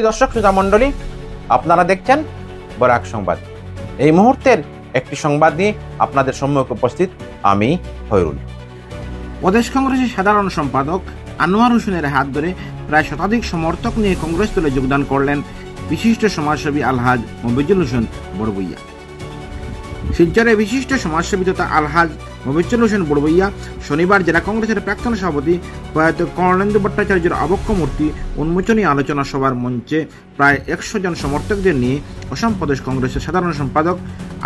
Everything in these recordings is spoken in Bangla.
দর্শক শ্রোতা মণ্ডলী, আপনারা দেখছেন বরাক সংবাদ। এই মুহূর্তের একটি সংবাদ নিয়ে আপনাদের সম্মুখে উপস্থিত আমি খয়রুল। প্রদেশ কংগ্রেসের সাধারণ সম্পাদক আনোয়ার হোসেনের হাত ধরে প্রায় শতাধিক সমর্থক নিয়ে কংগ্রেস দলে যোগদান করলেন বিশিষ্ট সমাজসেবী আলহাজ মফিজুল হোসেন বড়বইয়া। শিলচরে বিশিষ্ট সমাজসেবী তথা আলহাজ মফিজুল হোসেন বড়বইয়া শনিবার জেলা কংগ্রেসের প্রাক্তন সভাপতি প্রয়াত কর্ণেন্দু ভট্টাচার্যের অবক্ষ মূর্তি উন্মোচনী আলোচনা সভার মঞ্চে প্রায় 100 জন সমর্থকদের নিয়ে অসম প্রদেশ কংগ্রেসের সাধারণ সম্পাদক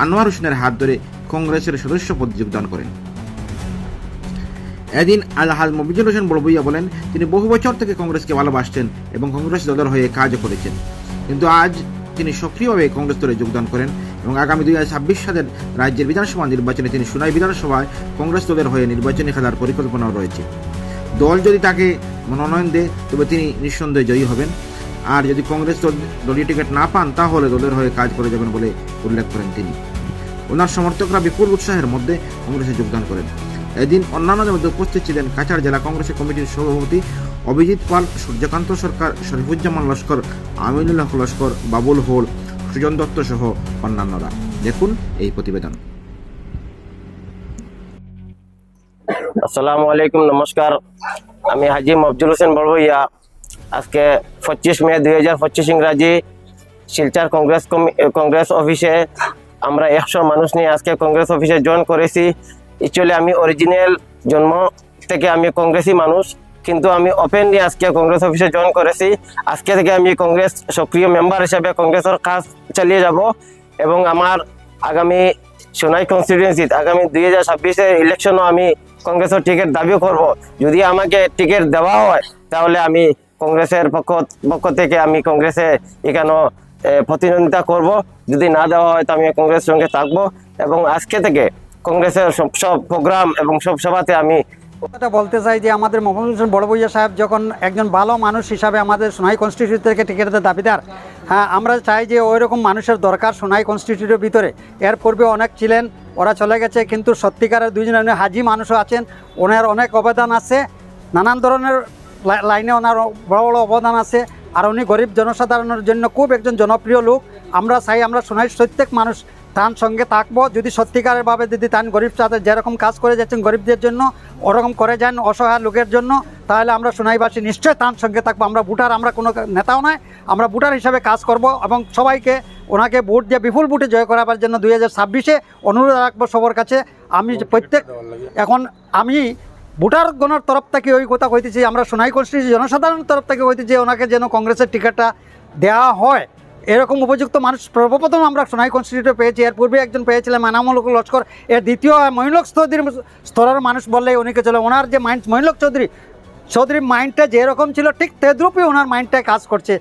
আনোয়ার হোসেনের হাত ধরে কংগ্রেসের সদস্য পদে যোগদান করেন। এদিন আলহাজ মফিজুল হোসেন বড়বইয়া বলেন, তিনি বহু বছর থেকে কংগ্রেসকে ভালোবাসতেন এবং কংগ্রেস দলের হয়ে কাজও করেছেন, কিন্তু আজ তিনি সক্রিয়ভাবে কংগ্রেস দলে যোগদান করেন এবং আগামী 2026 সালের রাজ্যের বিধানসভা নির্বাচনে তিনি সোনাই বিধানসভায় কংগ্রেস দলের হয়ে নির্বাচনী খেলার পরিকল্পনাও রয়েছে। দল যদি তাকে মনোনয়ন দেয় তবে তিনি নিঃসন্দেহে জয়ী হবেন, আর যদি কংগ্রেস দলীয় টিকিট না পান তাহলে দলের হয়ে কাজ করে যাবেন বলে উল্লেখ করেন তিনি। ওনার সমর্থকরা বিপুল উৎসাহের মধ্যে কংগ্রেসে যোগদান করেন। এদিন অন্যান্যদের মধ্যে উপস্থিত ছিলেন কাছাড় জেলা কংগ্রেসের কমিটির সভাপতি অভিজিৎ পাল, সূর্যকান্ত সরকার, শরীফুজ্জামান লস্কর, আমিনুল হক লস্কর, বাবুল হোল, সুজন দত্ত সহ অন্যান্যরা। দেখুন এই প্রতিবেদন। আসসালামু আলাইকুম, নমস্কার। আমি হাজি মফিজুল হোসেন বড়বইয়া। আজকে 25 মে 2025 ইংরাজি শিলচর কংগ্রেস অফিসে আমরা 100 মানুষ নিয়ে আজকে কংগ্রেস অফিসে জয়েন করেছি। অ্যাকচুয়ালি আমি অরিজিনাল জন্ম থেকে আমি কংগ্রেসি মানুষ, কিন্তু আমি ওপেনলি আজকে কংগ্রেস অফিসে জয়েন করেছি। আজকে থেকে আমি কংগ্রেস সক্রিয় মেম্বার হিসেবে কংগ্রেসের কাজ চালিয়ে যাব এবং আমার আগামী সোনাই কনস্টিটিউয়েন্সিতে আগামী 2026 ইলেকশনও আমি কংগ্রেসের টিকিট দাবি করব। যদি আমাকে টিকিট দেওয়া হয় তাহলে আমি কংগ্রেসের পক্ষ থেকে আমি কংগ্রেসে এখানে প্রতিদ্বন্দ্বিতা করব। যদি না দেওয়া হয় তো আমি কংগ্রেসের সঙ্গে থাকবো এবং আজকে থেকে কংগ্রেসের সব প্রোগ্রাম এবং সব সভাতে আমি কথা বলতে চাই যে আমাদের মফিজুল হোসেন বড়বইয়া সাহেব যখন একজন ভালো মানুষ হিসাবে আমাদের সোনাই কনস্টিটিউট থেকে টিকিটের দাবিদার, হ্যাঁ আমরা চাই যে ওই রকম মানুষের দরকার সোনাই কনস্টিটিউটের ভিতরে। এর পূর্বে অনেক ছিলেন, ওরা চলে গেছে, কিন্তু সত্যিকারের দুইজন হাজি মানুষও আছেন, ওনার অনেক অবদান আছে, নানান ধরনের লাইনে ওনার বড় বড় অবদান আছে, আর উনি গরিব জনসাধারণের জন্য খুব একজন জনপ্রিয় লোক। আমরা চাই আমরা সোনাই প্রত্যেক মানুষ তার সঙ্গে থাকবো। যদি সত্যিকারেরভাবে যদি তান গরিব সাথে যেরকম কাজ করে যাচ্ছেন গরিবদের জন্য, ওরকম করে যান অসহায় লোকের জন্য, তাহলে আমরা সোনাইবাসী নিশ্চয়ই তার সঙ্গে থাকবো। আমরা ভোটার, আমরা কোনো নেতাও নয়, আমরা ভোটার হিসাবে কাজ করব এবং সবাইকে ওনাকে ভোট দিয়ে বিপুল ভোটে জয় করাবার জন্য 2026 অনুরোধ রাখবো সবার কাছে। আমি প্রত্যেক এখন আমি ভোটার গণের তরফ থেকে ওই কথা কইতেছি, আমরা সোনাই কনস্টিটিউয়েন্সি জনসাধারণের তরফ থেকে কইতেছি ওনাকে যেন কংগ্রেসের টিকিটটা দেওয়া হয়। এরকম উপযুক্ত মানুষ সর্বপ্রথম আমরা সোনাই কনস্টিটিউটে পেয়েছি। এর পূর্বে একজন পেয়েছিলেন এনামুল হক লস্কর, এর দ্বিতীয় মঈনুল হক চৌধুরী স্তরের মানুষ বললেই উনিকে চলে। ওনার যে মাইন্ড মঈনুল হক চৌধুরীর মাইন্ডটা যেরকম ছিল ঠিক তেদ্রুপই ওনার মাইন্ডটায় কাজ করছে।